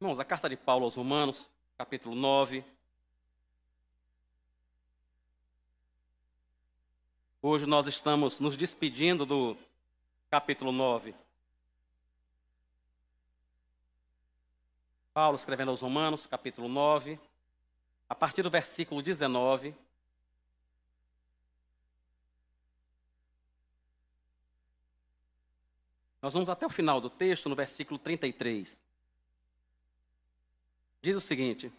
Irmãos, a carta de Paulo aos Romanos, capítulo 9. Hoje nós estamos nos despedindo do capítulo 9. Paulo escrevendo aos Romanos, capítulo 9, a partir do versículo 19. Nós vamos até o final do texto, no versículo 33. Diz o seguinte: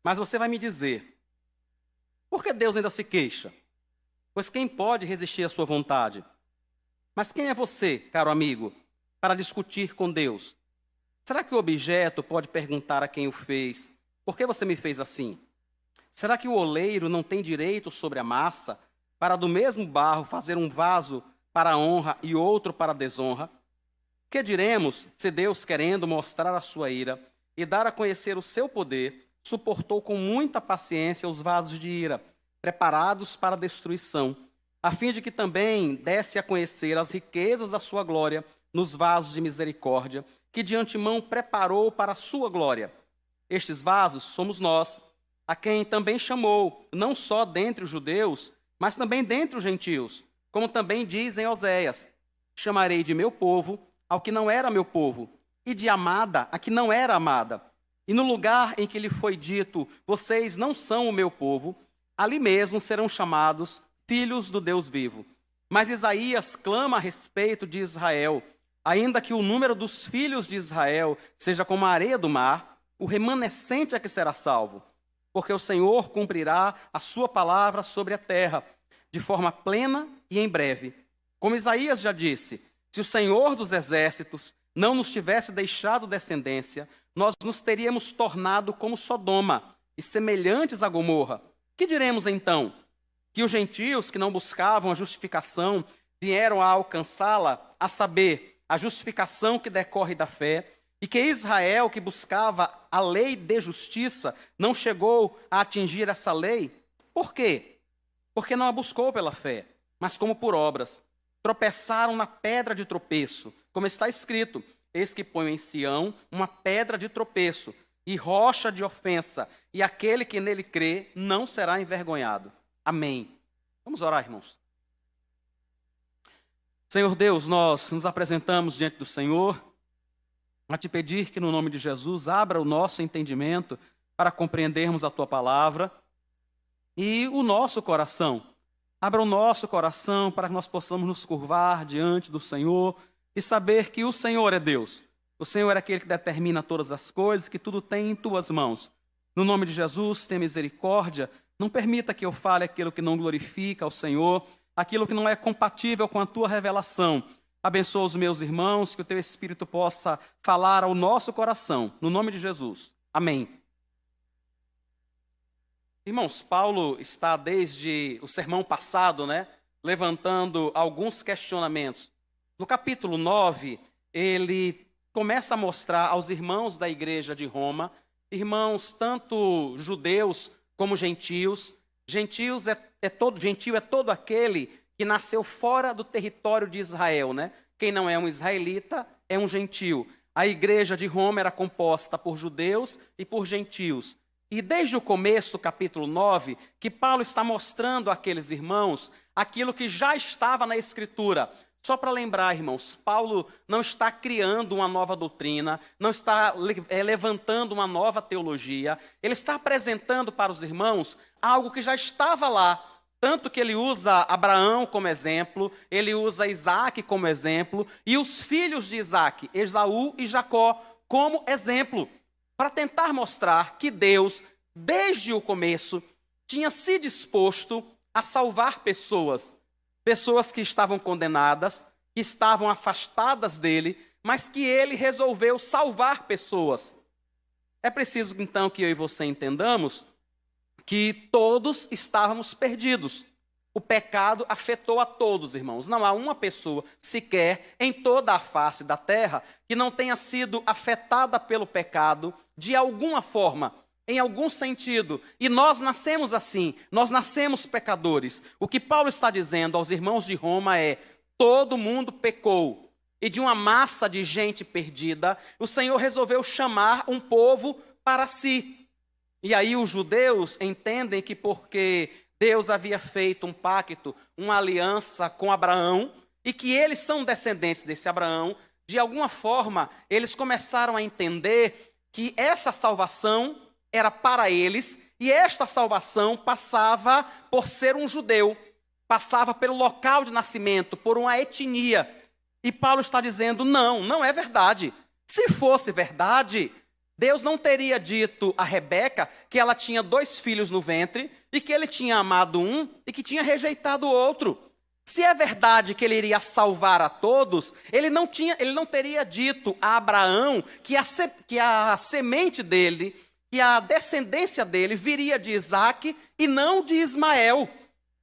mas você vai me dizer, por que Deus ainda se queixa? Pois quem pode resistir à sua vontade? Mas quem é você, caro amigo, para discutir com Deus? Será que o objeto pode perguntar a quem o fez, por que você me fez assim? Será que o oleiro não tem direito sobre a massa, para do mesmo barro fazer um vaso para a honra e outro para a desonra? Que diremos se Deus, querendo mostrar a sua ira e dar a conhecer o seu poder, suportou com muita paciência os vasos de ira, preparados para a destruição, a fim de que também desse a conhecer as riquezas da sua glória nos vasos de misericórdia, que de antemão preparou para a sua glória? Estes vasos somos nós, a quem também chamou, não só dentre os judeus, mas também dentre os gentios, como também diz em Oséias: chamarei de meu povo ao que não era meu povo, e de amada a que não era amada. E no lugar em que lhe foi dito, vocês não são o meu povo, ali mesmo serão chamados filhos do Deus vivo. Mas Isaías clama a respeito de Israel: ainda que o número dos filhos de Israel seja como a areia do mar, o remanescente é que será salvo. Porque o Senhor cumprirá a sua palavra sobre a terra, de forma plena e em breve. Como Isaías já disse: se o Senhor dos exércitos não nos tivesse deixado descendência, nós nos teríamos tornado como Sodoma e semelhantes a Gomorra. Que diremos então? Que os gentios que não buscavam a justificação vieram a alcançá-la, a saber, a justificação que decorre da fé, e que Israel, que buscava a lei de justiça, não chegou a atingir essa lei? Por quê? Porque não a buscou pela fé, mas como por obras. Tropeçaram na pedra de tropeço, como está escrito: eis que ponho em Sião uma pedra de tropeço e rocha de ofensa, e aquele que nele crê não será envergonhado. Amém. Vamos orar, irmãos. Senhor Deus, nós nos apresentamos diante do Senhor a te pedir que, no nome de Jesus, abra o nosso entendimento para compreendermos a tua palavra e o nosso coração. Abra o nosso coração para que nós possamos nos curvar diante do Senhor e saber que o Senhor é Deus. O Senhor é aquele que determina todas as coisas, que tudo tem em tuas mãos. No nome de Jesus, tenha misericórdia. Não permita que eu fale aquilo que não glorifica ao Senhor, aquilo que não é compatível com a tua revelação. Abençoa os meus irmãos, que o teu Espírito possa falar ao nosso coração. No nome de Jesus. Amém. Irmãos, Paulo está desde o sermão passado, levantando alguns questionamentos. No capítulo 9, ele começa a mostrar aos irmãos da igreja de Roma, irmãos tanto judeus como gentios. Gentio é todo aquele que nasceu fora do território de Israel, Quem não é um israelita é um gentio. A igreja de Roma era composta por judeus e por gentios. E desde o começo do capítulo 9, que Paulo está mostrando àqueles irmãos aquilo que já estava na Escritura. Só para lembrar, irmãos, Paulo não está criando uma nova doutrina, não está levantando uma nova teologia. Ele está apresentando para os irmãos algo que já estava lá. Tanto que ele usa Abraão como exemplo, ele usa Isaac como exemplo, e os filhos de Isaac, Esaú e Jacó, como exemplo, para tentar mostrar que Deus, desde o começo, tinha se disposto a salvar pessoas que estavam condenadas, que estavam afastadas dele, mas que ele resolveu salvar pessoas. É preciso, então, que eu e você entendamos que todos estávamos perdidos. O pecado afetou a todos, irmãos. Não há uma pessoa sequer em toda a face da terra que não tenha sido afetada pelo pecado de alguma forma, em algum sentido. E nós nascemos assim, nós nascemos pecadores. O que Paulo está dizendo aos irmãos de Roma é: todo mundo pecou. e de uma massa de gente perdida, o Senhor resolveu chamar um povo para si. E aí os judeus entendem que porque Deus havia feito um pacto, uma aliança com Abraão, e que eles são descendentes desse Abraão, de alguma forma eles começaram a entender que essa salvação era para eles, e esta salvação passava por ser um judeu, passava pelo local de nascimento, por uma etnia. E Paulo está dizendo, não é verdade. Se fosse verdade, Deus não teria dito a Rebeca que ela tinha 2 filhos no ventre, e que ele tinha amado um e que tinha rejeitado o outro. Se é verdade que ele iria salvar a todos, ele não teria dito a Abraão que a semente dele, que a descendência dele viria de Isaque e não de Ismael.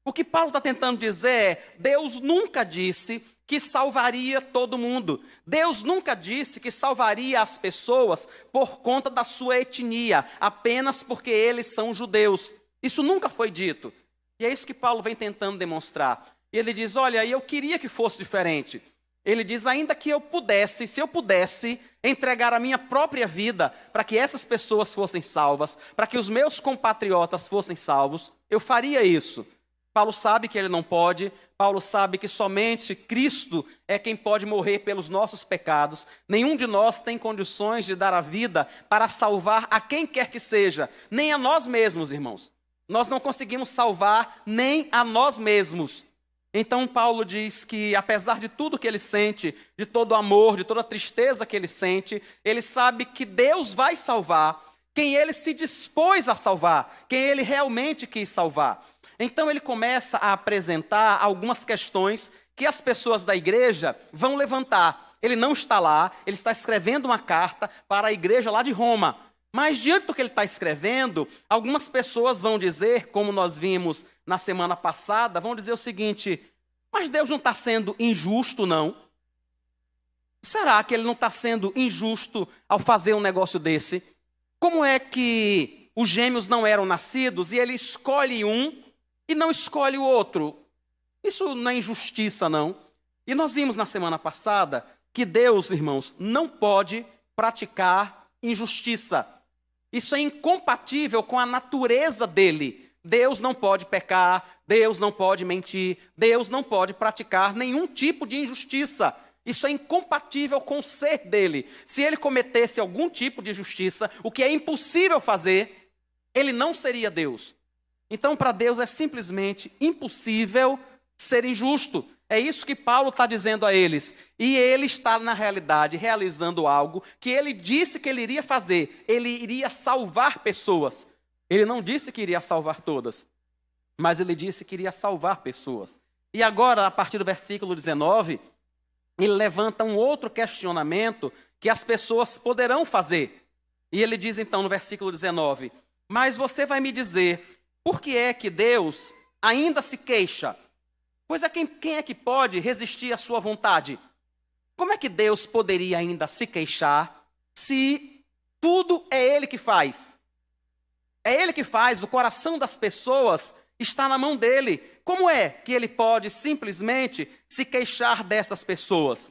O que Paulo está tentando dizer é, Deus nunca disse que salvaria todo mundo. Deus nunca disse que salvaria as pessoas por conta da sua etnia, apenas porque eles são judeus. Isso nunca foi dito. E é isso que Paulo vem tentando demonstrar. E ele diz, olha, eu queria que fosse diferente. Ele diz, ainda que eu pudesse, se eu pudesse entregar a minha própria vida para que essas pessoas fossem salvas, para que os meus compatriotas fossem salvos, eu faria isso. Paulo sabe que ele não pode, Paulo sabe que somente Cristo é quem pode morrer pelos nossos pecados. Nenhum de nós tem condições de dar a vida para salvar a quem quer que seja, nem a nós mesmos, irmãos. Nós não conseguimos salvar nem a nós mesmos. Então Paulo diz que apesar de tudo que ele sente, de todo o amor, de toda a tristeza que ele sente, ele sabe que Deus vai salvar quem ele se dispôs a salvar, quem ele realmente quis salvar. Então ele começa a apresentar algumas questões que as pessoas da igreja vão levantar. Ele não está lá, ele está escrevendo uma carta para a igreja lá de Roma. Mas diante do que ele está escrevendo, algumas pessoas vão dizer, como nós vimos na semana passada, vão dizer o seguinte, mas Deus não está sendo injusto, não? Será que ele não está sendo injusto ao fazer um negócio desse? Como é que os gêmeos não eram nascidos e ele escolhe um e não escolhe o outro? Isso não é injustiça, não. E nós vimos na semana passada que Deus, irmãos, não pode praticar injustiça. Isso é incompatível com a natureza dele. Deus não pode pecar, Deus não pode mentir, Deus não pode praticar nenhum tipo de injustiça. Isso é incompatível com o ser dele. Se ele cometesse algum tipo de injustiça, o que é impossível fazer, ele não seria Deus. Então, para Deus é simplesmente impossível ser injusto. É isso que Paulo está dizendo a eles. E ele está, na realidade, realizando algo que ele disse que ele iria fazer. Ele iria salvar pessoas. Ele não disse que iria salvar todas, mas ele disse que iria salvar pessoas. E agora, a partir do versículo 19, ele levanta um outro questionamento que as pessoas poderão fazer. E ele diz então no versículo 19, mas você vai me dizer, por que é que Deus ainda se queixa? Pois é quem é que pode resistir à sua vontade? Como é que Deus poderia ainda se queixar se tudo é Ele que faz? É Ele que faz, o coração das pessoas está na mão dele. Como é que Ele pode simplesmente se queixar dessas pessoas?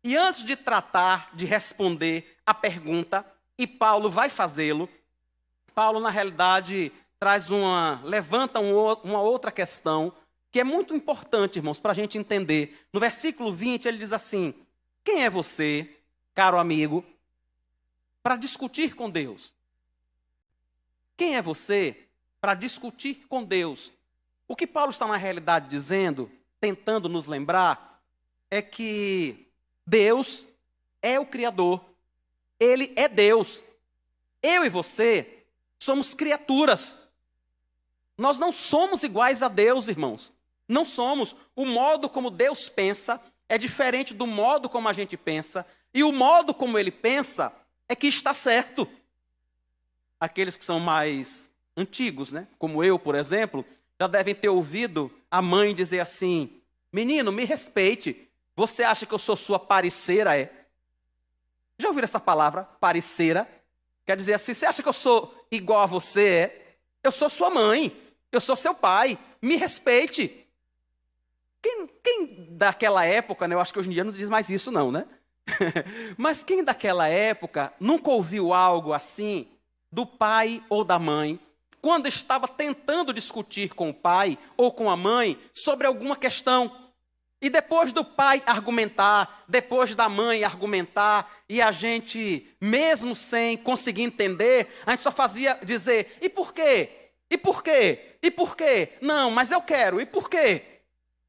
E antes de tratar de responder a pergunta, e Paulo vai fazê-lo, Paulo na realidade levanta uma outra questão, que é muito importante, irmãos, para a gente entender. No versículo 20, ele diz assim, quem é você, caro amigo, para discutir com Deus? Quem é você para discutir com Deus? O que Paulo está na realidade dizendo, tentando nos lembrar, é que Deus é o Criador. Ele é Deus. Eu e você somos criaturas. Nós não somos iguais a Deus, irmãos. Não somos. O modo como Deus pensa é diferente do modo como a gente pensa. E o modo como Ele pensa é que está certo. Aqueles que são mais antigos, né? Como eu, por exemplo, já devem ter ouvido a mãe dizer assim, menino, me respeite. Você acha que eu sou sua parceira, é? Já ouviram essa palavra, parceira? Quer dizer assim, você acha que eu sou igual a você, é? Eu sou sua mãe, eu sou seu pai, me respeite. Quem daquela época, né, eu acho que hoje em dia não diz mais isso não, né? Mas quem daquela época nunca ouviu algo assim do pai ou da mãe, quando estava tentando discutir com o pai ou com a mãe sobre alguma questão? E depois do pai argumentar, depois da mãe argumentar, e a gente, mesmo sem conseguir entender, a gente só fazia dizer, e por quê? E por quê? E por quê? Não, mas eu quero, e por quê?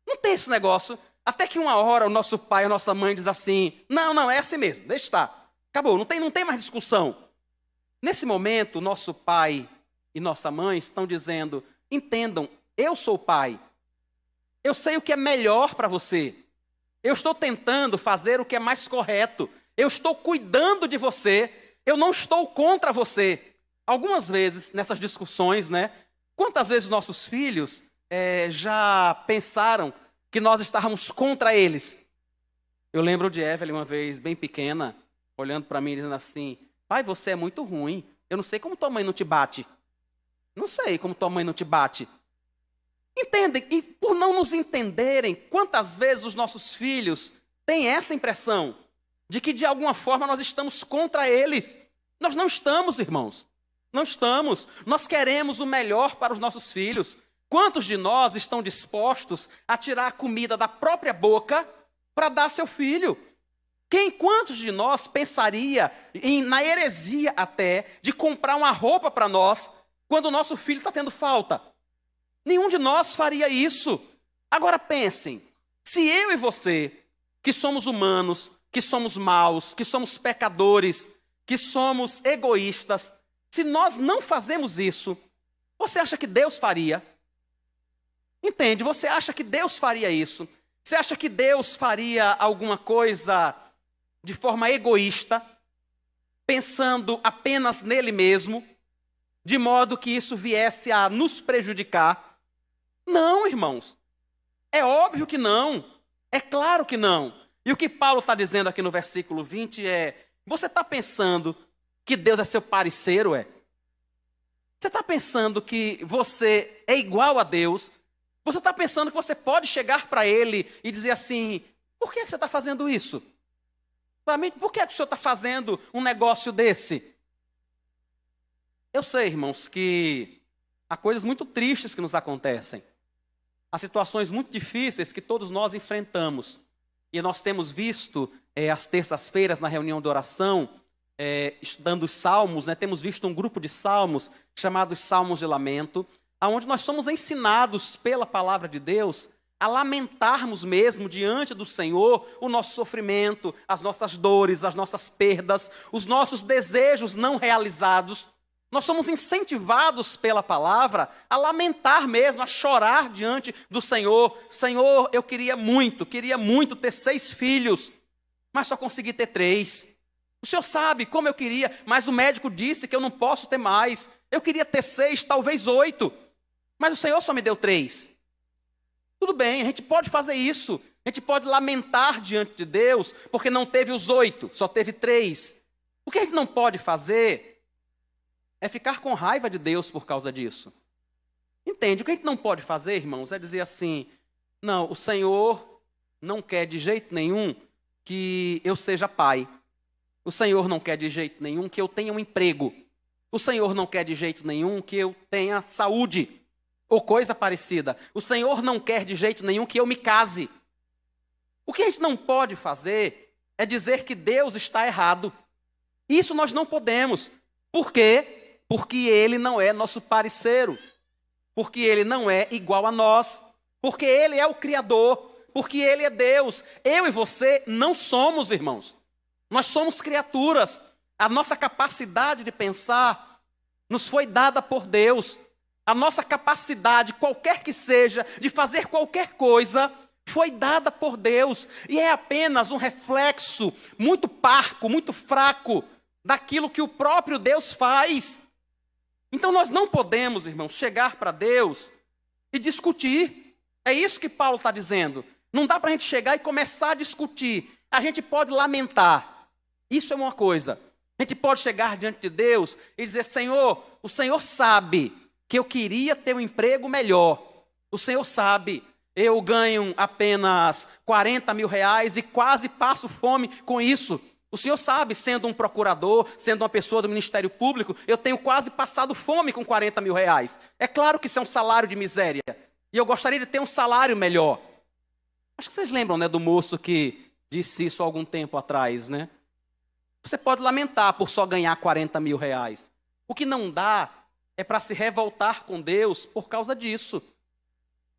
Não tem esse negócio. Até que uma hora o nosso pai, a nossa mãe diz assim, não, é assim mesmo, deixa estar. Acabou, não tem mais discussão. Nesse momento, nosso pai e nossa mãe estão dizendo, entendam, eu sou o pai. Eu sei o que é melhor para você. Eu estou tentando fazer o que é mais correto. Eu estou cuidando de você. Eu não estou contra você. Algumas vezes, nessas discussões, né? Quantas vezes nossos filhos já pensaram que nós estávamos contra eles? Eu lembro de Evelyn uma vez, bem pequena, olhando para mim e dizendo assim, pai, você é muito ruim. Eu não sei como tua mãe não te bate. Não sei como tua mãe não te bate. Entendem? E por não nos entenderem, quantas vezes os nossos filhos têm essa impressão de que de alguma forma nós estamos contra eles. Nós não estamos, irmãos. Não estamos. Nós queremos o melhor para os nossos filhos. Quantos de nós estão dispostos a tirar a comida da própria boca para dar ao seu filho? Quantos de nós pensaria na heresia até de comprar uma roupa para nós quando o nosso filho está tendo falta? Nenhum de nós faria isso. Agora pensem, se eu e você, que somos humanos, que somos maus, que somos pecadores, que somos egoístas, se nós não fazemos isso, você acha que Deus faria? Entende? Você acha que Deus faria isso? Você acha que Deus faria alguma coisa de forma egoísta, pensando apenas nele mesmo, de modo que isso viesse a nos prejudicar? Não, irmãos. É óbvio que não. É claro que não. E o que Paulo está dizendo aqui no versículo 20 é, você está pensando que Deus é seu parceiro, é? Você está pensando que você é igual a Deus? Você está pensando que você pode chegar para Ele e dizer assim, por que você está fazendo isso? Por que o senhor está fazendo um negócio desse? Eu sei, irmãos, que há coisas muito tristes que nos acontecem. Há situações muito difíceis que todos nós enfrentamos. E nós temos visto, às terças-feiras, na reunião de oração, estudando os salmos, né, temos visto um grupo de salmos, chamados Salmos de Lamento, onde nós somos ensinados pela palavra de Deus a lamentarmos mesmo diante do Senhor o nosso sofrimento, as nossas dores, as nossas perdas, os nossos desejos não realizados. Nós somos incentivados pela palavra a lamentar mesmo, a chorar diante do Senhor. Senhor, eu queria muito ter 6 filhos, mas só consegui ter 3. O Senhor sabe como eu queria, mas o médico disse que eu não posso ter mais. Eu queria ter 6, talvez 8, mas o Senhor só me deu 3. Tudo bem, a gente pode fazer isso. A gente pode lamentar diante de Deus, porque não teve os 8, só teve 3. O que a gente não pode fazer é ficar com raiva de Deus por causa disso. Entende? O que a gente não pode fazer, irmãos, é dizer assim, não, o Senhor não quer de jeito nenhum que eu seja pai. O Senhor não quer de jeito nenhum que eu tenha um emprego. O Senhor não quer de jeito nenhum que eu tenha saúde ou coisa parecida. O Senhor não quer de jeito nenhum que eu me case. O que a gente não pode fazer é dizer que Deus está errado. Isso nós não podemos. Por quê? Porque Ele não é nosso parceiro. Porque Ele não é igual a nós. Porque Ele é o Criador. Porque Ele é Deus. Eu e você não somos, irmãos. Nós somos criaturas. A nossa capacidade de pensar nos foi dada por Deus. A nossa capacidade, qualquer que seja, de fazer qualquer coisa, foi dada por Deus. E é apenas um reflexo muito parco, muito fraco, daquilo que o próprio Deus faz. Então nós não podemos, irmãos, chegar para Deus e discutir. É isso que Paulo está dizendo. Não dá para a gente chegar e começar a discutir. A gente pode lamentar. Isso é uma coisa. A gente pode chegar diante de Deus e dizer, Senhor, o Senhor sabe que eu queria ter um emprego melhor. O Senhor sabe. eu ganho apenas 40 mil reais e quase passo fome com isso. O senhor sabe, sendo um procurador, sendo uma pessoa do Ministério Público, eu tenho quase passado fome com 40 mil reais. É claro que isso é um salário de miséria. E eu gostaria de ter um salário melhor. Acho que vocês lembram, né, do moço que disse isso há algum tempo atrás, né? Você pode lamentar por só ganhar 40 mil reais. O que não dá é para se revoltar com Deus por causa disso.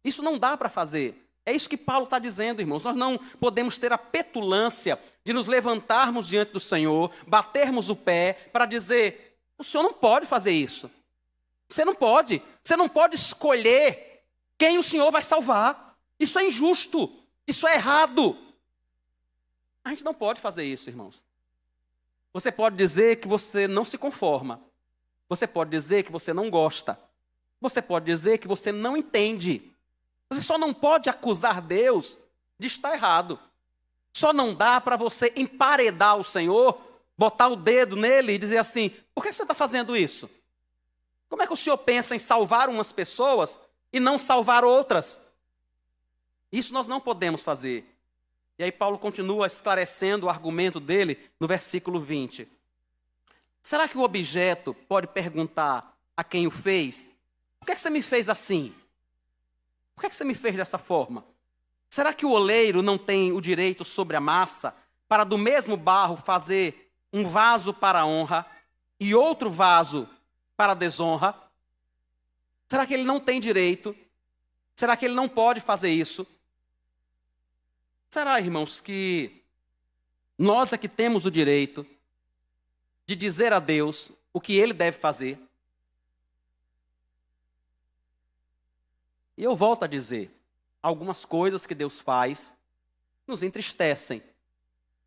Isso não dá para fazer. É isso que Paulo está dizendo, irmãos. Nós não podemos ter a petulância de nos levantarmos diante do Senhor, batermos o pé para dizer, o Senhor não pode fazer isso. Você não pode. Você não pode escolher quem o Senhor vai salvar. Isso é injusto. Isso é errado. A gente não pode fazer isso, irmãos. Você pode dizer que você não se conforma. Você pode dizer que você não gosta. Você pode dizer que você não entende. Você só não pode acusar Deus de estar errado. Só não dá para você emparedar o Senhor, botar o dedo nele e dizer assim, por que você está fazendo isso? Como é que o Senhor pensa em salvar umas pessoas e não salvar outras? Isso nós não podemos fazer. E aí Paulo continua esclarecendo o argumento dele no versículo 20. Será que o objeto pode perguntar a quem o fez? Por que você me fez assim? Por que você me fez dessa forma? Será que o oleiro não tem o direito sobre a massa para do mesmo barro fazer um vaso para a honra e outro vaso para a desonra? Será que ele não tem direito? Será que ele não pode fazer isso? Será, irmãos, que nós é que temos o direito de dizer a Deus o que Ele deve fazer? E eu volto a dizer, algumas coisas que Deus faz nos entristecem,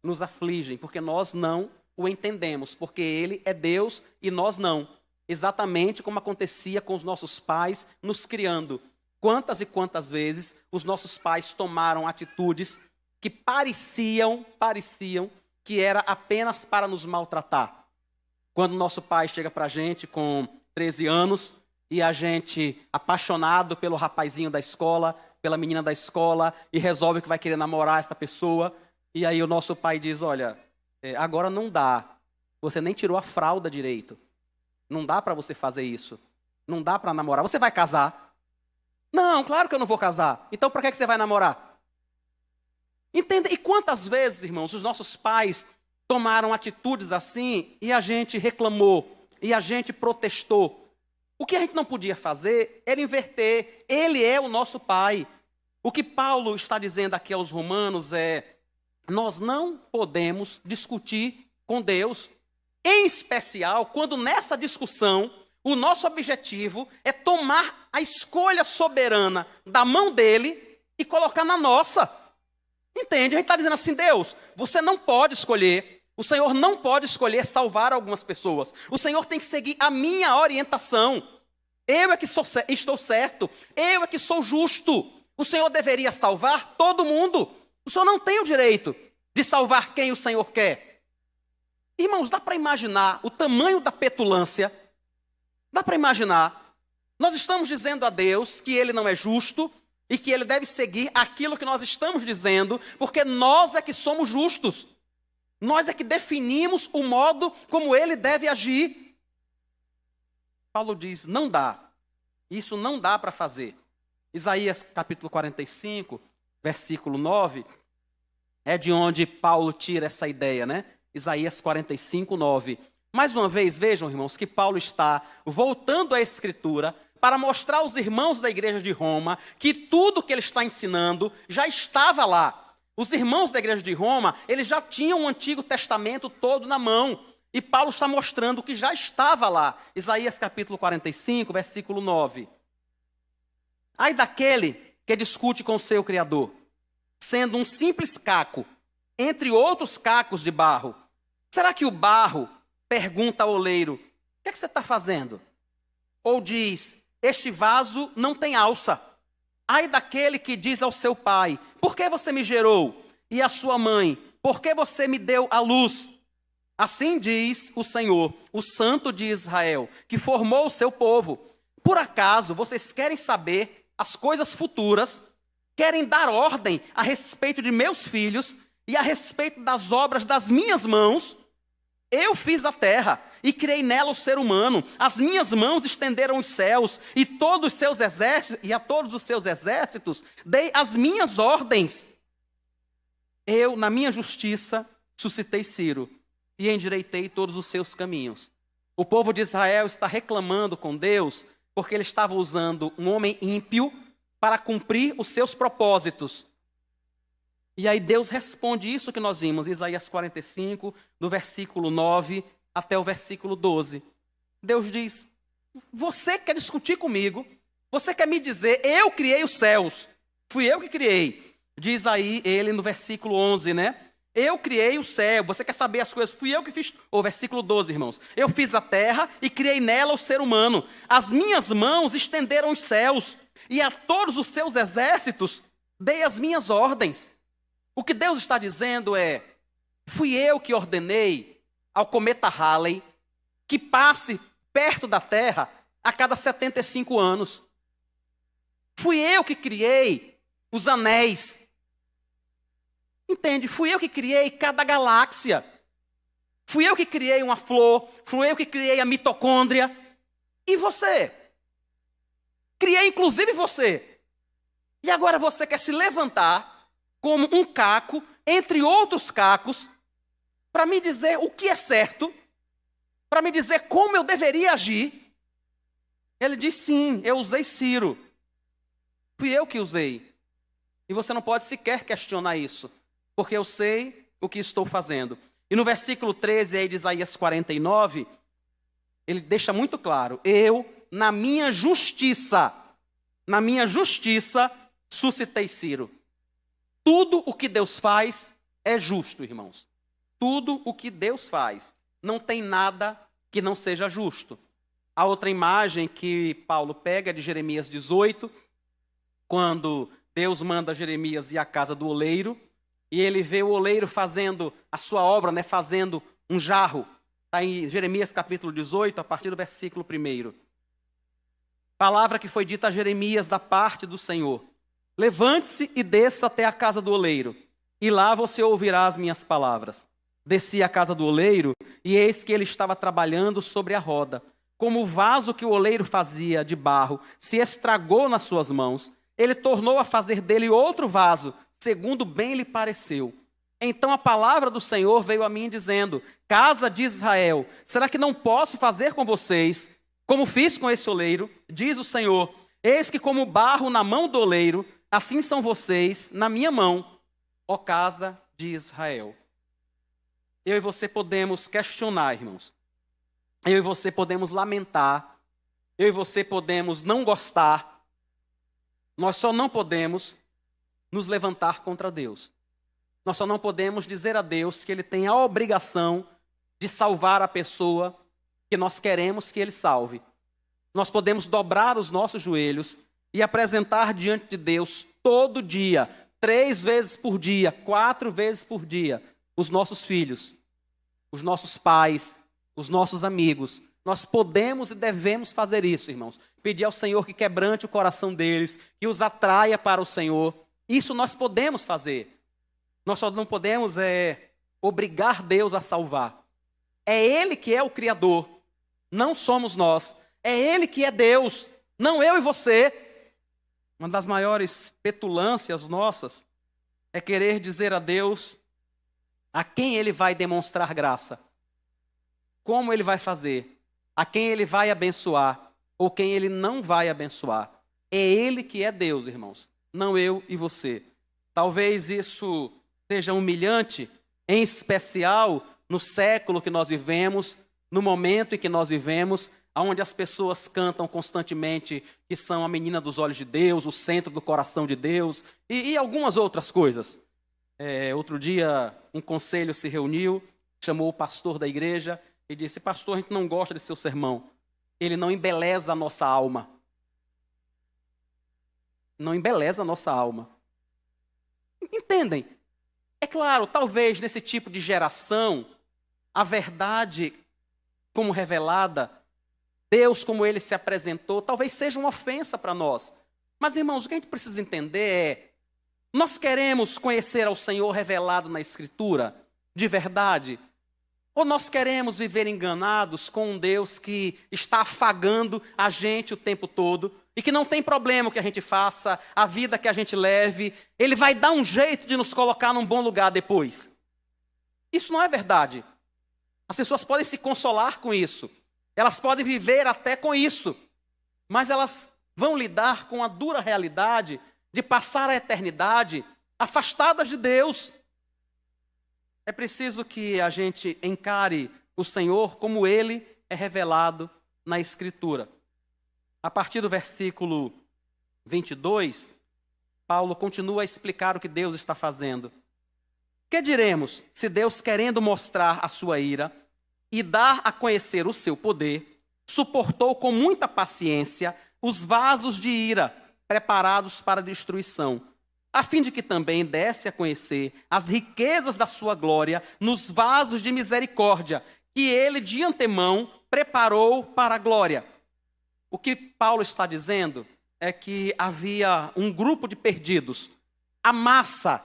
nos afligem, porque nós não o entendemos, porque Ele é Deus e nós não. Exatamente como acontecia com os nossos pais nos criando. Quantas e quantas vezes os nossos pais tomaram atitudes que pareciam que era apenas para nos maltratar. Quando nosso pai chega para a gente com 13 anos e a gente, apaixonado pelo rapazinho da escola, pela menina da escola, e resolve que vai querer namorar essa pessoa, e aí o nosso pai diz, olha, agora não dá, você nem tirou a fralda direito, não dá para você fazer isso, não dá para namorar, você vai casar? Não, claro que eu não vou casar, então para que você vai namorar? Entenda, e quantas vezes, irmãos, os nossos pais tomaram atitudes assim e a gente reclamou, e a gente protestou. O que a gente não podia fazer era inverter. Ele é o nosso pai. O que Paulo está dizendo aqui aos romanos é, nós não podemos discutir com Deus. Em especial, quando nessa discussão, o nosso objetivo é tomar a escolha soberana da mão dele e colocar na nossa. Entende? A gente está dizendo assim, Deus, você não pode escolher, o Senhor não pode escolher salvar algumas pessoas. O Senhor tem que seguir a minha orientação. Eu é que estou certo, eu é que sou justo. O Senhor deveria salvar todo mundo. O Senhor não tem o direito de salvar quem o Senhor quer. Irmãos, dá para imaginar o tamanho da petulância? Dá para imaginar? Nós estamos dizendo a Deus que Ele não é justo, e que Ele deve seguir aquilo que nós estamos dizendo, porque nós é que somos justos. Nós é que definimos o modo como Ele deve agir. Paulo diz, não dá. Isso não dá para fazer. Isaías capítulo 45, versículo 9, é de onde Paulo tira essa ideia, né? Isaías 45, 9. Mais uma vez, vejam, irmãos, que Paulo está voltando à Escritura para mostrar aos irmãos da igreja de Roma que tudo que ele está ensinando já estava lá. Os irmãos da igreja de Roma, eles já tinham o Antigo Testamento todo na mão. E Paulo está mostrando que já estava lá. Isaías capítulo 45, versículo 9. Ai daquele que discute com o seu Criador, sendo um simples caco, entre outros cacos de barro. Será que o barro pergunta ao oleiro, o que é que você está fazendo? Ou diz, este vaso não tem alça. Ai daquele que diz ao seu pai, por que você me gerou? E à sua mãe, por que você me deu à luz? Assim diz o Senhor, o Santo de Israel, que formou o seu povo. Por acaso vocês querem saber as coisas futuras? querem dar ordem a respeito de meus filhos e a respeito das obras das minhas mãos. Eu fiz a terra e criei nela o ser humano. As minhas mãos estenderam os céus e todos os seus exércitos, e a todos os seus exércitos dei as minhas ordens. Eu, na minha justiça, suscitei Ciro e endireitei todos os seus caminhos. O povo de Israel está reclamando com Deus porque ele estava usando um homem ímpio para cumprir os seus propósitos. E aí Deus responde isso que nós vimos, Isaías 45, do versículo 9 até o versículo 12. Deus diz: você quer discutir comigo? Você quer me dizer, eu criei os céus, fui eu que criei. Diz aí ele no versículo 11, né? Eu criei o céu, você quer saber as coisas, fui eu que fiz. O versículo 12, irmãos. Eu fiz a terra e criei nela o ser humano. As minhas mãos estenderam os céus e a todos os seus exércitos dei as minhas ordens. O que Deus está dizendo é: fui eu que ordenei ao cometa Halley que passe perto da Terra a cada 75 anos. Fui eu que criei os anéis. Entende? Fui eu que criei cada galáxia. Fui eu que criei uma flor. Fui eu que criei a mitocôndria. E você? Criei inclusive você. E agora você quer se levantar como um caco, entre outros cacos, para me dizer o que é certo, para me dizer como eu deveria agir. Ele diz: sim, eu usei Ciro. Fui eu que usei. E você não pode sequer questionar isso, porque eu sei o que estou fazendo. E no versículo 13 aí de Isaías 49, ele deixa muito claro: eu, na minha justiça, suscitei Ciro. Tudo o que Deus faz é justo, irmãos. Tudo o que Deus faz. Não tem nada que não seja justo. A outra imagem que Paulo pega é de Jeremias 18, quando Deus manda Jeremias ir à casa do oleiro, e ele vê o oleiro fazendo a sua obra, né, fazendo um jarro. Está em Jeremias capítulo 18, a partir do versículo 1. Palavra que foi dita a Jeremias da parte do Senhor: levante-se e desça até a casa do oleiro, e lá você ouvirá as minhas palavras. Desci à casa do oleiro, e eis que ele estava trabalhando sobre a roda. Como o vaso que o oleiro fazia de barro se estragou nas suas mãos, ele tornou a fazer dele outro vaso, segundo bem lhe pareceu. Então a palavra do Senhor veio a mim dizendo: casa de Israel, será que não posso fazer com vocês como fiz com esse oleiro? Diz o Senhor: eis que como barro na mão do oleiro, assim são vocês na minha mão, ó casa de Israel. Eu e você podemos questionar, irmãos. Eu e você podemos lamentar. Eu e você podemos não gostar. Nós só não podemos nos levantar contra Deus. Nós só não podemos dizer a Deus que Ele tem a obrigação de salvar a pessoa que nós queremos que Ele salve. Nós podemos dobrar os nossos joelhos e apresentar diante de Deus todo dia, 3 vezes por dia, 4 vezes por dia, os nossos filhos, os nossos pais, os nossos amigos. Nós podemos e devemos fazer isso, irmãos. Pedir ao Senhor que quebrante o coração deles, que os atraia para o Senhor. Isso nós podemos fazer. Nós só não podemos obrigar Deus a salvar. É Ele que é o Criador, não somos nós. É Ele que é Deus, não eu e você. Uma das maiores petulâncias nossas é querer dizer a Deus a quem Ele vai demonstrar graça, como Ele vai fazer, a quem Ele vai abençoar ou quem Ele não vai abençoar. É Ele que é Deus, irmãos, não eu e você. Talvez isso seja humilhante, em especial no século que nós vivemos, no momento em que nós vivemos, onde as pessoas cantam constantemente que são a menina dos olhos de Deus, o centro do coração de Deus e algumas outras coisas. Outro dia, um conselho se reuniu, chamou o pastor da igreja e disse: pastor, a gente não gosta de seu sermão. Ele não embeleza a nossa alma. Não embeleza a nossa alma. Entendem? É claro, talvez nesse tipo de geração, a verdade como revelada, Deus como Ele se apresentou, talvez seja uma ofensa para nós. Mas, irmãos, o que a gente precisa entender é Nós queremos conhecer ao Senhor revelado na Escritura, de verdade? Ou nós queremos viver enganados com um Deus que está afagando a gente o tempo todo e que não tem problema o que a gente faça, a vida que a gente leve, Ele vai dar um jeito de nos colocar num bom lugar depois? Isso não é verdade. As pessoas podem se consolar com isso, elas podem viver até com isso, mas elas vão lidar com a dura realidade de passar a eternidade afastadas de Deus. É preciso que a gente encare o Senhor como Ele é revelado na Escritura. A partir do versículo 22, Paulo continua a explicar o que Deus está fazendo. Que diremos se Deus, querendo mostrar a sua ira e dar a conhecer o seu poder, suportou com muita paciência os vasos de ira preparados para a destruição, a fim de que também desse a conhecer as riquezas da sua glória nos vasos de misericórdia, que ele de antemão preparou para a glória. O que Paulo está dizendo é que havia um grupo de perdidos. A massa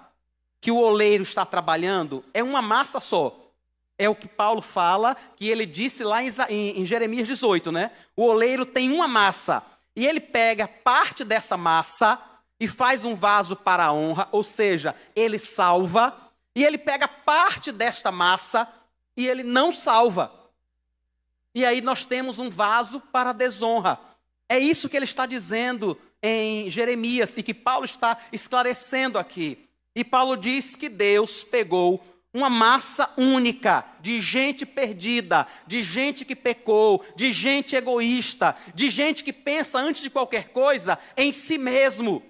que o oleiro está trabalhando é uma massa só. É o que Paulo fala, que ele disse lá em Jeremias 18, né? O oleiro tem uma massa, e ele pega parte dessa massa e faz um vaso para a honra, ou seja, ele salva, e ele pega parte desta massa e ele não salva. E aí nós temos um vaso para a desonra. É isso que ele está dizendo em Jeremias e que Paulo está esclarecendo aqui. E Paulo diz que Deus pegou uma massa única de gente perdida, de gente que pecou, de gente egoísta, de gente que pensa antes de qualquer coisa em si mesmo.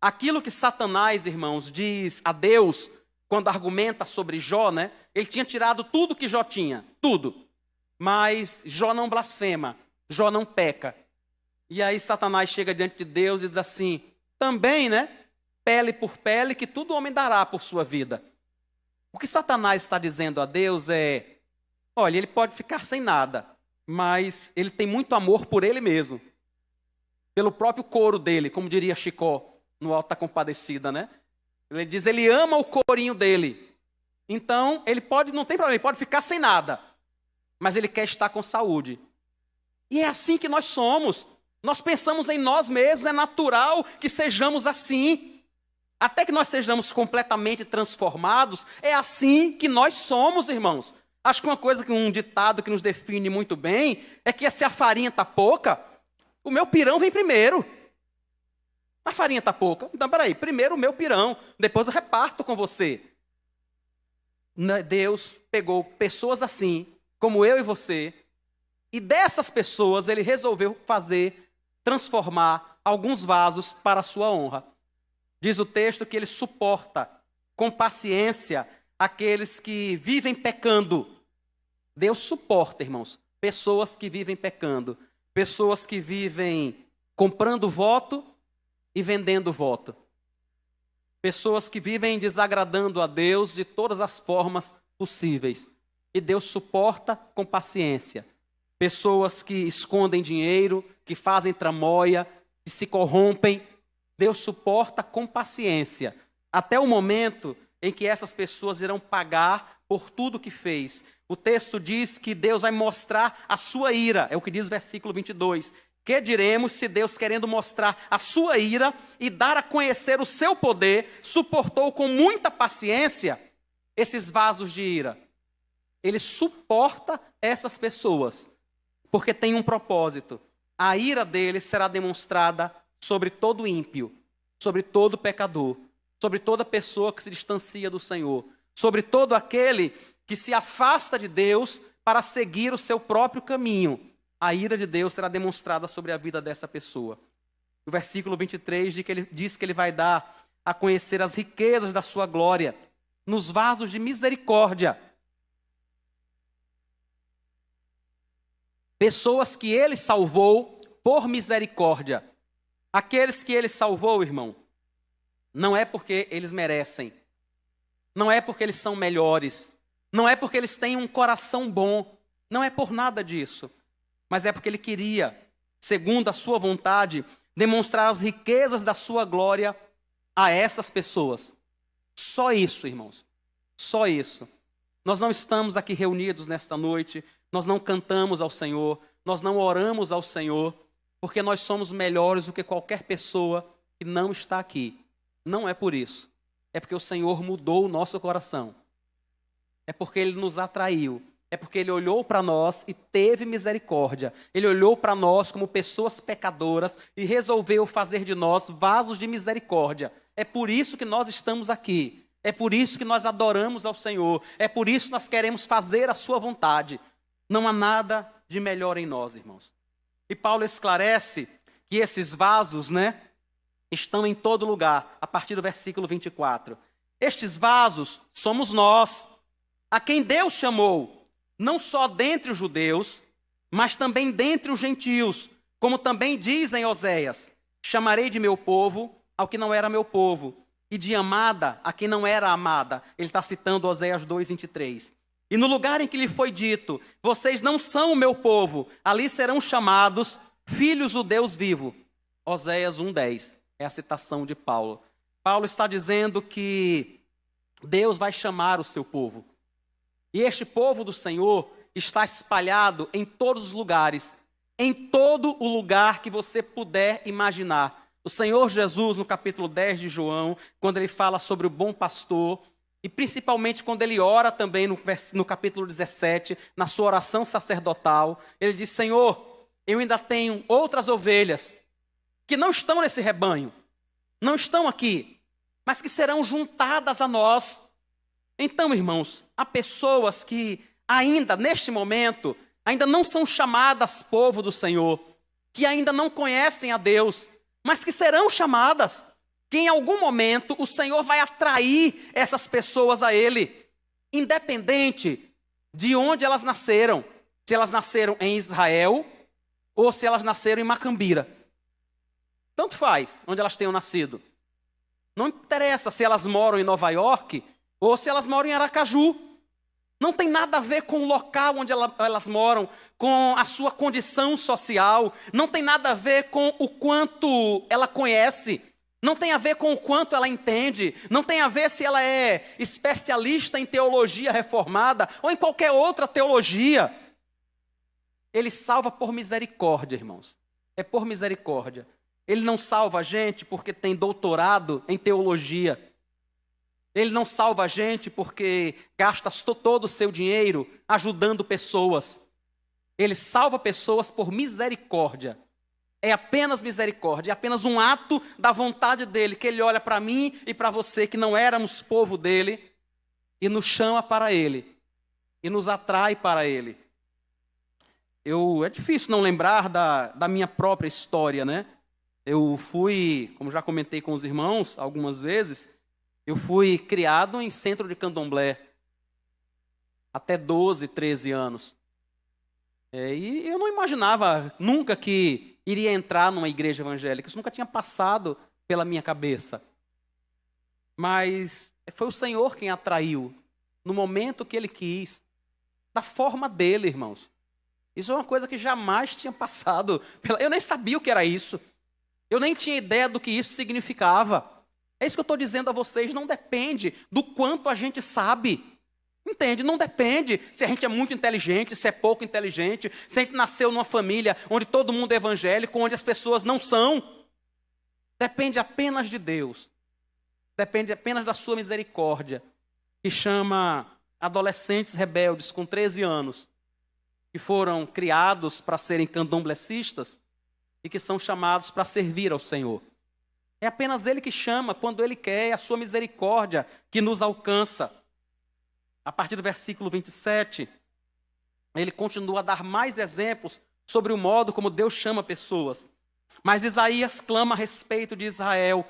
Aquilo que Satanás, irmãos, diz a Deus quando argumenta sobre Jó, né? Ele tinha tirado tudo que Jó tinha, tudo. Mas Jó não blasfema, Jó não peca. E aí Satanás chega diante de Deus e diz assim, também, né? Pele por pele, que tudo homem dará por sua vida. O que Satanás está dizendo a Deus é, olha, ele pode ficar sem nada, mas ele tem muito amor por ele mesmo. Pelo próprio couro dele, como diria Chicó, no Alto da Compadecida, né? Ele diz, ele ama o corinho dele. Então, ele pode, não tem problema, ele pode ficar sem nada, mas ele quer estar com saúde. E é assim que nós somos. Nós pensamos em nós mesmos, é natural que sejamos assim. Até que nós sejamos completamente transformados, é assim que nós somos, irmãos. Acho que um ditado que nos define muito bem, é que se a farinha está pouca, o meu pirão vem primeiro. A farinha está pouca, então peraí, primeiro o meu pirão, depois eu reparto com você. Deus pegou pessoas assim, como eu e você, e dessas pessoas ele resolveu transformar alguns vasos para a sua honra. Diz o texto que ele suporta com paciência aqueles que vivem pecando. Deus suporta, irmãos, pessoas que vivem pecando, pessoas que vivem comprando voto e vendendo voto, pessoas que vivem desagradando a Deus de todas as formas possíveis. E Deus suporta com paciência pessoas que escondem dinheiro, que fazem tramóia, que se corrompem. Deus suporta com paciência, até o momento em que essas pessoas irão pagar por tudo que fez. O texto diz que Deus vai mostrar a sua ira, é o que diz o versículo 22. Que diremos se Deus, querendo mostrar a sua ira e dar a conhecer o seu poder, suportou com muita paciência esses vasos de ira? Ele suporta essas pessoas, porque tem um propósito. A ira dele será demonstrada sobre todo ímpio, sobre todo pecador, sobre toda pessoa que se distancia do Senhor, sobre todo aquele que se afasta de Deus para seguir o seu próprio caminho. A ira de Deus será demonstrada sobre a vida dessa pessoa. O versículo 23 diz que ele vai dar a conhecer as riquezas da sua glória nos vasos de misericórdia. Pessoas que ele salvou por misericórdia. Aqueles que ele salvou, irmão, não é porque eles merecem, não é porque eles são melhores, não é porque eles têm um coração bom, não é por nada disso, mas é porque ele queria, segundo a sua vontade, demonstrar as riquezas da sua glória a essas pessoas. Só isso, irmãos. Só isso. Nós não estamos aqui reunidos nesta noite, nós não cantamos ao Senhor, nós não oramos ao Senhor, porque nós somos melhores do que qualquer pessoa que não está aqui. Não é por isso. É porque o Senhor mudou o nosso coração. É porque Ele nos atraiu. É porque Ele olhou para nós e teve misericórdia. Ele olhou para nós como pessoas pecadoras e resolveu fazer de nós vasos de misericórdia. É por isso que nós estamos aqui. É por isso que nós adoramos ao Senhor. É por isso que nós queremos fazer a sua vontade. Não há nada de melhor em nós, irmãos. E Paulo esclarece que esses vasos, estão em todo lugar, a partir do versículo 24. Estes vasos somos nós, a quem Deus chamou, não só dentre os judeus, mas também dentre os gentios, como também diz em Oséias: chamarei de meu povo ao que não era meu povo, e de amada a quem não era amada. Ele está citando Oséias 2:23. E no lugar em que lhe foi dito: vocês não são o meu povo, ali serão chamados filhos do Deus vivo. Oséias 1:10 é a citação de Paulo. Paulo está dizendo que Deus vai chamar o seu povo. E este povo do Senhor está espalhado em todos os lugares, em todo o lugar que você puder imaginar. O Senhor Jesus, no capítulo 10 de João, quando ele fala sobre o bom pastor, e principalmente quando ele ora também no capítulo 17, na sua oração sacerdotal, ele diz: Senhor, eu ainda tenho outras ovelhas que não estão nesse rebanho, não estão aqui, mas que serão juntadas a nós. Então, irmãos, há pessoas que ainda, neste momento, ainda não são chamadas povo do Senhor, que ainda não conhecem a Deus, mas que serão chamadas, que em algum momento o Senhor vai atrair essas pessoas a Ele, independente de onde elas nasceram, se elas nasceram em Israel ou se elas nasceram em Macambira. Tanto faz onde elas tenham nascido. Não interessa se elas moram em Nova York ou se elas moram em Aracaju. Não tem nada a ver com o local onde elas moram, com a sua condição social. Não tem nada a ver com o quanto ela conhece. Não tem a ver com o quanto ela entende. Não tem a ver se ela é especialista em teologia reformada ou em qualquer outra teologia. Ele salva por misericórdia, irmãos. É por misericórdia. Ele não salva a gente porque tem doutorado em teologia. Ele não salva a gente porque gasta todo o seu dinheiro ajudando pessoas. Ele salva pessoas por misericórdia. É apenas misericórdia, é apenas um ato da vontade dele, que ele olha para mim e para você, que não éramos povo dele, e nos chama para ele, e nos atrai para ele. É difícil não lembrar da minha própria história, Eu fui, como já comentei com os irmãos algumas vezes, eu fui criado em centro de candomblé, até 12, 13 anos. E eu não imaginava nunca que iria entrar numa igreja evangélica, isso nunca tinha passado pela minha cabeça. Mas foi o Senhor quem atraiu, no momento que Ele quis, da forma dele, irmãos. Isso é uma coisa que jamais tinha passado. Eu nem sabia o que era isso. Eu nem tinha ideia do que isso significava. É isso que eu estou dizendo a vocês, não depende do quanto a gente sabe. Entende? Não depende se a gente é muito inteligente, se é pouco inteligente, se a gente nasceu numa família onde todo mundo é evangélico, onde as pessoas não são. Depende apenas de Deus. Depende apenas da sua misericórdia, que chama adolescentes rebeldes com 13 anos, que foram criados para serem candomblecistas e que são chamados para servir ao Senhor. É apenas Ele que chama quando Ele quer, é a sua misericórdia que nos alcança. A partir do versículo 27, ele continua a dar mais exemplos sobre o modo como Deus chama pessoas. Mas Isaías clama a respeito de Israel.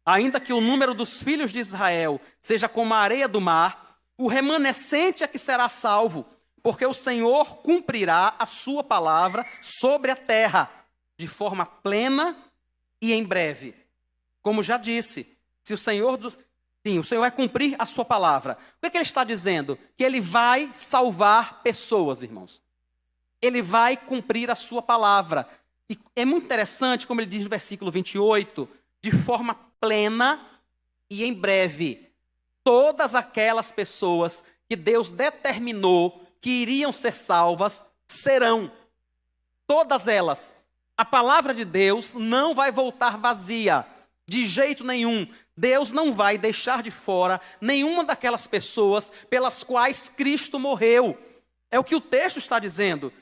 Ainda que o número dos filhos de Israel seja como a areia do mar, o remanescente é que será salvo, porque o Senhor cumprirá a sua palavra sobre a terra, de forma plena e em breve. Como já disse, se o Senhor vai cumprir a sua palavra. O que ele está dizendo? Que ele vai salvar pessoas, irmãos. Ele vai cumprir a sua palavra. E é muito interessante, como ele diz no versículo 28, de forma plena e em breve. Todas aquelas pessoas que Deus determinou que iriam ser salvas, serão. Todas elas. A palavra de Deus não vai voltar vazia, de jeito nenhum. Deus não vai deixar de fora nenhuma daquelas pessoas pelas quais Cristo morreu. É o que o texto está dizendo.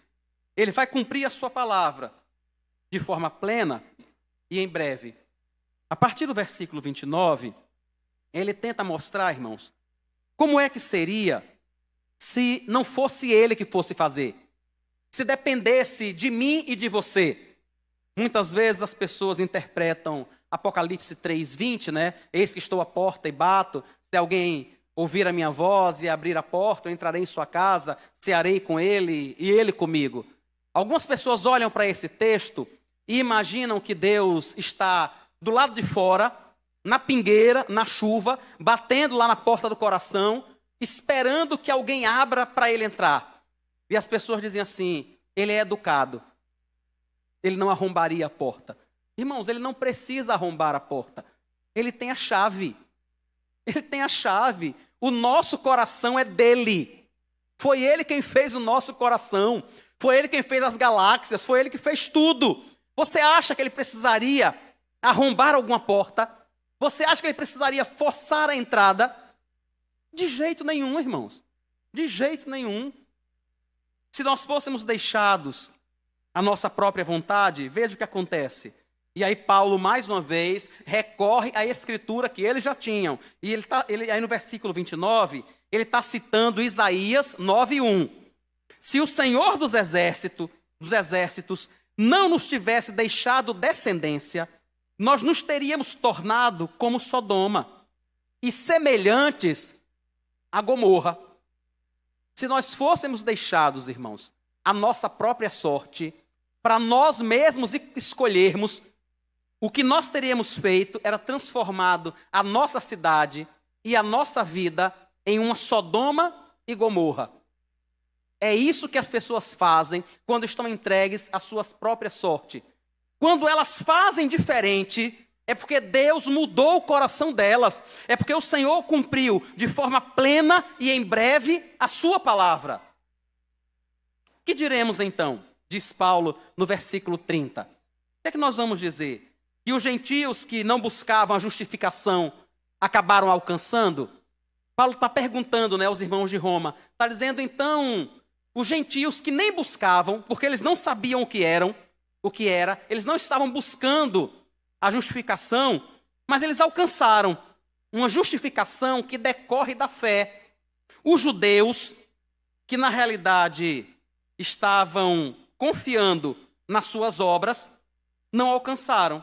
Ele vai cumprir a sua palavra de forma plena e em breve. A partir do versículo 29, ele tenta mostrar, irmãos, como é que seria se não fosse ele que fosse fazer. Se dependesse de mim e de você. Muitas vezes as pessoas interpretam Apocalipse 3:20, né? Eis que estou à porta e bato. Se alguém ouvir a minha voz e abrir a porta, eu entrarei em sua casa, cearei com ele e ele comigo. Algumas pessoas olham para esse texto e imaginam que Deus está do lado de fora, na pingueira, na chuva, batendo lá na porta do coração, esperando que alguém abra para ele entrar. E as pessoas dizem assim, ele é educado. Ele não arrombaria a porta. Irmãos, ele não precisa arrombar a porta. Ele tem a chave. Ele tem a chave. O nosso coração é dele. Foi ele quem fez o nosso coração. Foi ele quem fez as galáxias. Foi ele que fez tudo. Você acha que ele precisaria arrombar alguma porta? Você acha que ele precisaria forçar a entrada? De jeito nenhum, irmãos. De jeito nenhum. Se nós fôssemos deixados à nossa própria vontade, veja o que acontece. E aí Paulo, mais uma vez, recorre à escritura que eles já tinham. E aí no versículo 29, ele está citando Isaías 9:1. Se o Senhor dos exércitos não nos tivesse deixado descendência, nós nos teríamos tornado como Sodoma e semelhantes a Gomorra. Se nós fôssemos deixados, irmãos, a nossa própria sorte, para nós mesmos escolhermos, o que nós teríamos feito era transformado a nossa cidade e a nossa vida em uma Sodoma e Gomorra. É isso que as pessoas fazem quando estão entregues à sua própria sorte. Quando elas fazem diferente, é porque Deus mudou o coração delas. É porque o Senhor cumpriu de forma plena e em breve a sua palavra. Que diremos então? Diz Paulo no versículo 30. O que é que nós vamos dizer? Que os gentios que não buscavam a justificação acabaram alcançando? Paulo está perguntando, né, aos irmãos de Roma. Está dizendo então, os gentios que nem buscavam, porque eles não sabiam o que era, eles não estavam buscando a justificação, mas eles alcançaram uma justificação que decorre da fé. Os judeus, que na realidade estavam confiando nas suas obras, não alcançaram.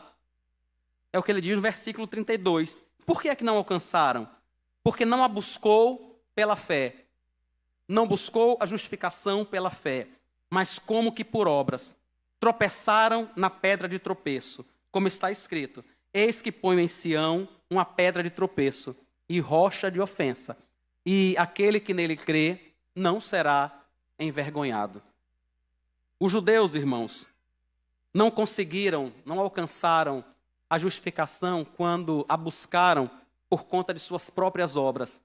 É o que ele diz no versículo 32. Por que é que não alcançaram? Porque não a buscou pela fé. Não buscou a justificação pela fé, mas como que por obras. Tropeçaram na pedra de tropeço, como está escrito: eis que ponho em Sião uma pedra de tropeço e rocha de ofensa, e aquele que nele crê não será envergonhado. Os judeus, irmãos, não conseguiram, não alcançaram a justificação quando a buscaram por conta de suas próprias obras,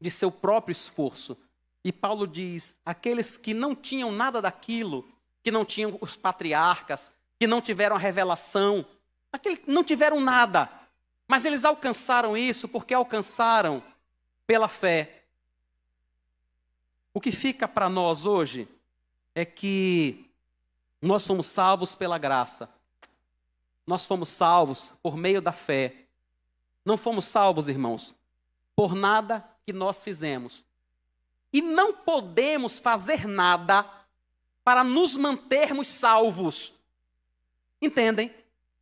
de seu próprio esforço. E Paulo diz, aqueles que não tinham nada daquilo, que não tinham os patriarcas, que não tiveram a revelação, aqueles que não tiveram nada, mas eles alcançaram isso porque alcançaram pela fé. O que fica para nós hoje é que nós fomos salvos pela graça. Nós fomos salvos por meio da fé. Não fomos salvos, irmãos, por nada que nós fizemos. E não podemos fazer nada para nos mantermos salvos. Entendem?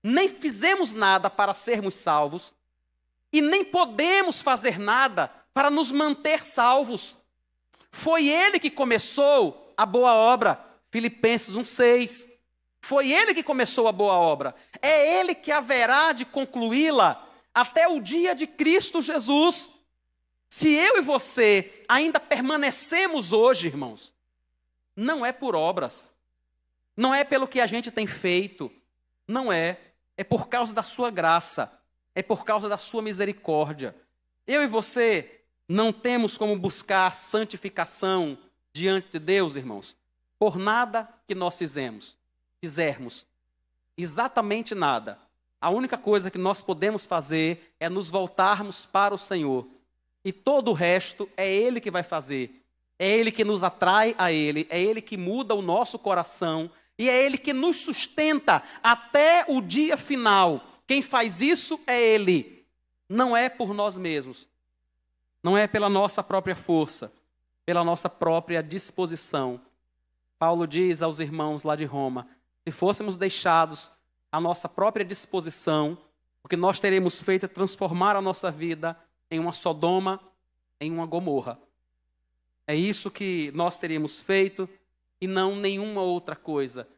Nem fizemos nada para sermos salvos e nem podemos fazer nada para nos manter salvos. Foi ele que começou a boa obra, Filipenses 1:6. Foi ele que começou a boa obra. É ele que haverá de concluí-la até o dia de Cristo Jesus. Se eu e você ainda permanecemos hoje, irmãos, não é por obras, não é pelo que a gente tem feito, não é, é por causa da sua graça. é por causa da sua misericórdia. Eu e você não temos como buscar santificação diante de Deus, irmãos, por nada que nós fizermos, exatamente nada. A única coisa que nós podemos fazer é nos voltarmos para o Senhor. E todo o resto é Ele que vai fazer. É Ele que nos atrai a Ele, é Ele que muda o nosso coração, e é Ele que nos sustenta até o dia final. Quem faz isso é Ele. Não é por nós mesmos. Não é pela nossa própria força, pela nossa própria disposição. Paulo diz aos irmãos lá de Roma, se fôssemos deixados à nossa própria disposição, o que nós teríamos feito é transformar a nossa vida em uma Sodoma, em uma Gomorra. É isso que nós teríamos feito e não nenhuma outra coisa.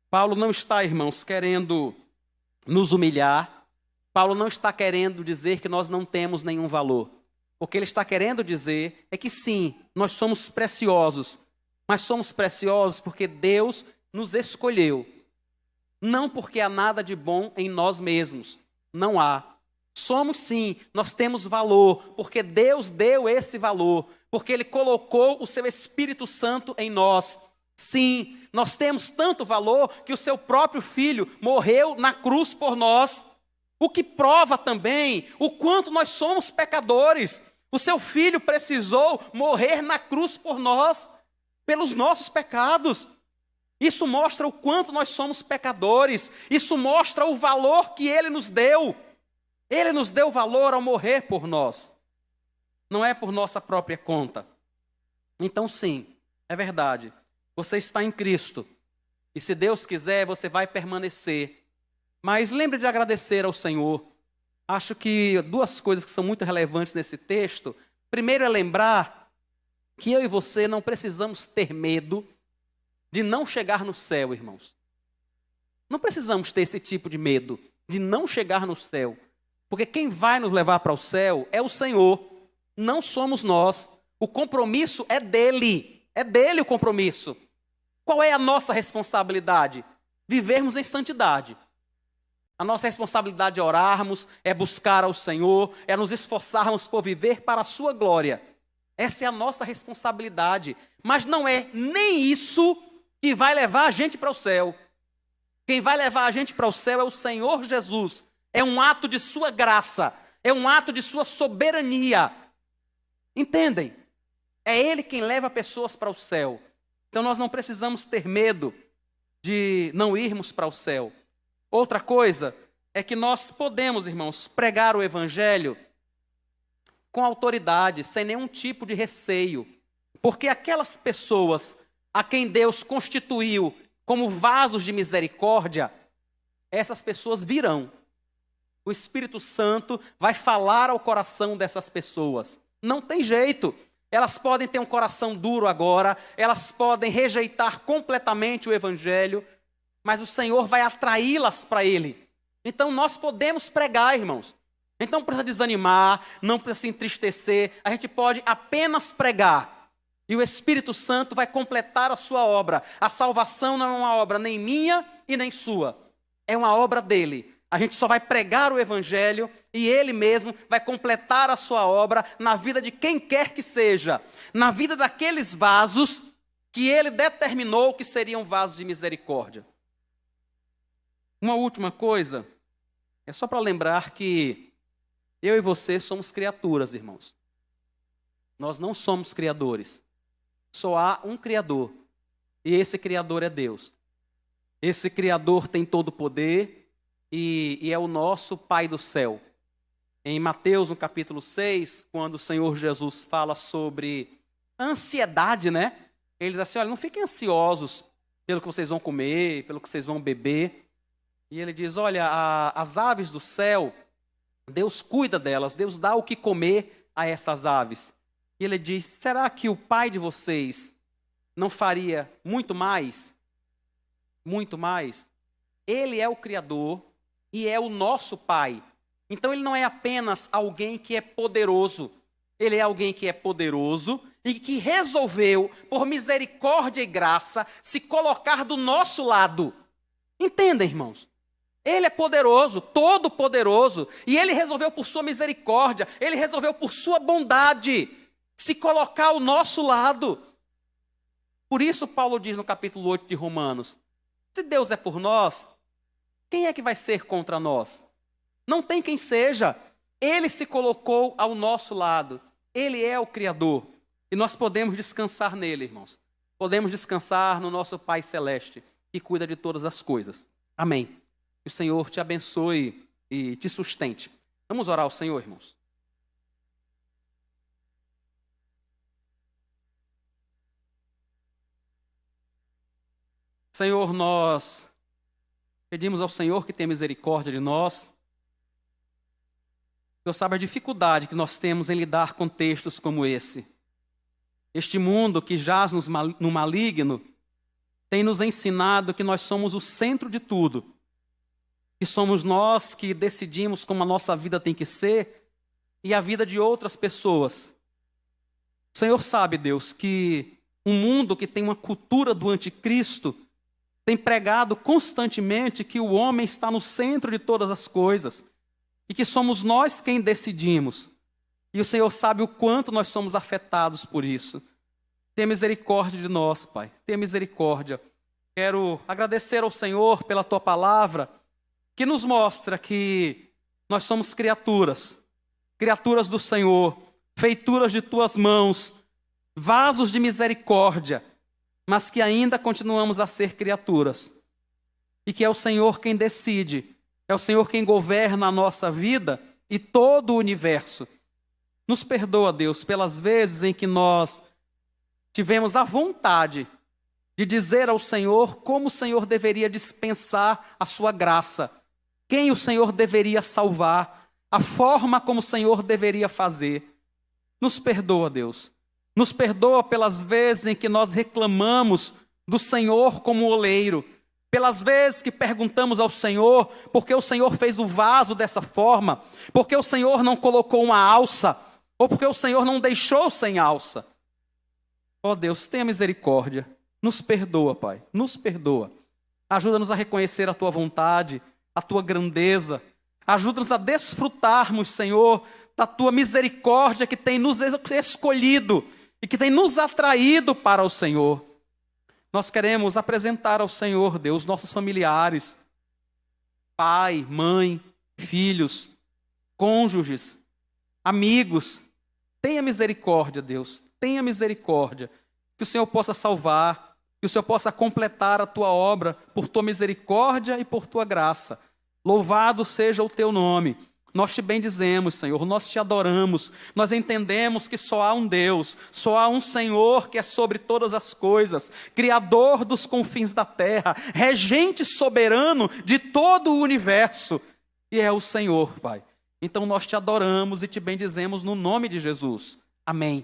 Paulo não está, irmãos, querendo nos humilhar. Paulo não está querendo dizer que nós não temos nenhum valor. O que ele está querendo dizer é que sim, nós somos preciosos, mas somos preciosos porque Deus nos escolheu. Não porque há nada de bom em nós mesmos. Não há. Somos sim, nós temos valor, porque Deus deu esse valor, porque Ele colocou o seu Espírito Santo em nós. Sim, nós temos tanto valor que o seu próprio Filho morreu na cruz por nós, o que prova também o quanto nós somos pecadores. O seu Filho precisou morrer na cruz por nós, pelos nossos pecados. Isso mostra o quanto nós somos pecadores, isso mostra o valor que Ele nos deu. Ele nos deu valor ao morrer por nós. Não é por nossa própria conta. Então sim, é verdade. Você está em Cristo. E se Deus quiser, você vai permanecer. Mas lembre de agradecer ao Senhor. Acho que duas coisas que são muito relevantes nesse texto. Primeiro é lembrar que eu e você não precisamos ter medo de não chegar no céu, irmãos. Não precisamos ter esse tipo de medo de não chegar no céu. Porque quem vai nos levar para o céu é o Senhor, não somos nós. O compromisso é dele o compromisso. Qual é a nossa responsabilidade? Vivermos em santidade. A nossa responsabilidade é orarmos, é buscar ao Senhor, é nos esforçarmos por viver para a sua glória. Essa é a nossa responsabilidade. Mas não é nem isso que vai levar a gente para o céu. Quem vai levar a gente para o céu é o Senhor Jesus. É um ato de sua graça, é um ato de sua soberania. Entendem? É Ele quem leva pessoas para o céu. Então nós não precisamos ter medo de não irmos para o céu. Outra coisa é que nós podemos, irmãos, pregar o Evangelho com autoridade, sem nenhum tipo de receio. Porque aquelas pessoas a quem Deus constituiu como vasos de misericórdia, essas pessoas virão. O Espírito Santo vai falar ao coração dessas pessoas. Não tem jeito. Elas podem ter um coração duro agora, elas podem rejeitar completamente o Evangelho, mas o Senhor vai atraí-las para Ele. Então nós podemos pregar, irmãos. Então não precisa desanimar, não precisa se entristecer, a gente pode apenas pregar. E o Espírito Santo vai completar a sua obra. A salvação não é uma obra nem minha e nem sua. É uma obra dele. A gente só vai pregar o Evangelho e Ele mesmo vai completar a sua obra na vida de quem quer que seja. Na vida daqueles vasos que Ele determinou que seriam vasos de misericórdia. Uma última coisa, é só para lembrar que eu e você somos criaturas, irmãos. Nós não somos criadores. Só há um Criador. E esse Criador é Deus. Esse Criador tem todo o poder e é o nosso Pai do céu. Em Mateus, no capítulo 6, quando o Senhor Jesus fala sobre ansiedade, né? Ele diz assim, olha, não fiquem ansiosos pelo que vocês vão comer, pelo que vocês vão beber. E ele diz, olha, as aves do céu, Deus cuida delas, Deus dá o que comer a essas aves. E ele diz, será que o Pai de vocês não faria muito mais? Muito mais? Ele é o Criador e é o nosso Pai. Então ele não é apenas alguém que é poderoso. Ele é alguém que é poderoso e que resolveu, por misericórdia e graça, se colocar do nosso lado. Entendem, irmãos? Ele é poderoso, todo poderoso, e Ele resolveu por sua misericórdia, Ele resolveu por sua bondade se colocar ao nosso lado. Por isso Paulo diz no capítulo 8 de Romanos, se Deus é por nós, quem é que vai ser contra nós? Não tem quem seja. Ele se colocou ao nosso lado. Ele é o Criador. E nós podemos descansar nele, irmãos. Podemos descansar no nosso Pai Celeste, que cuida de todas as coisas. Amém. Que o Senhor te abençoe e te sustente. Vamos orar ao Senhor, irmãos. Senhor, nós pedimos ao Senhor que tenha misericórdia de nós. Deus sabe a dificuldade que nós temos em lidar com textos como esse. Este mundo que jaz no maligno tem nos ensinado que nós somos o centro de tudo. Que somos nós que decidimos como a nossa vida tem que ser e a vida de outras pessoas. O Senhor sabe, Deus, que um mundo que tem uma cultura do anticristo tem pregado constantemente que o homem está no centro de todas as coisas e que somos nós quem decidimos. E o Senhor sabe o quanto nós somos afetados por isso. Tenha misericórdia de nós, Pai. Tenha misericórdia. Quero agradecer ao Senhor pela Tua palavra, que nos mostra que nós somos criaturas do Senhor, feituras de Tuas mãos, vasos de misericórdia, mas que ainda continuamos a ser criaturas. E que é o Senhor quem decide, é o Senhor quem governa a nossa vida e todo o universo. Nos perdoa, Deus, pelas vezes em que nós tivemos a vontade de dizer ao Senhor como o Senhor deveria dispensar a sua graça, quem o Senhor deveria salvar, a forma como o Senhor deveria fazer. Nos perdoa, Deus. Nos perdoa pelas vezes em que nós reclamamos do Senhor como oleiro, pelas vezes que perguntamos ao Senhor por que o Senhor fez o vaso dessa forma, por que o Senhor não colocou uma alça, ou porque o Senhor não deixou sem alça. Ó Deus, tenha misericórdia, nos perdoa, Pai, nos perdoa. Ajuda-nos a reconhecer a Tua vontade, a Tua grandeza. Ajuda-nos a desfrutarmos, Senhor, da Tua misericórdia que tem nos escolhido e que tem nos atraído para o Senhor. Nós queremos apresentar ao Senhor, Deus, nossos familiares, pai, mãe, filhos, cônjuges, amigos. Tenha misericórdia, Deus, tenha misericórdia. Que o Senhor possa salvar, que o Senhor possa completar a Tua obra por Tua misericórdia e por Tua graça. Louvado seja o Teu nome. Nós te bendizemos, Senhor, nós te adoramos, nós entendemos que só há um Deus, só há um Senhor que é sobre todas as coisas, Criador dos confins da terra, regente soberano de todo o universo, e é o Senhor, Pai. Então nós te adoramos e te bendizemos no nome de Jesus. Amém.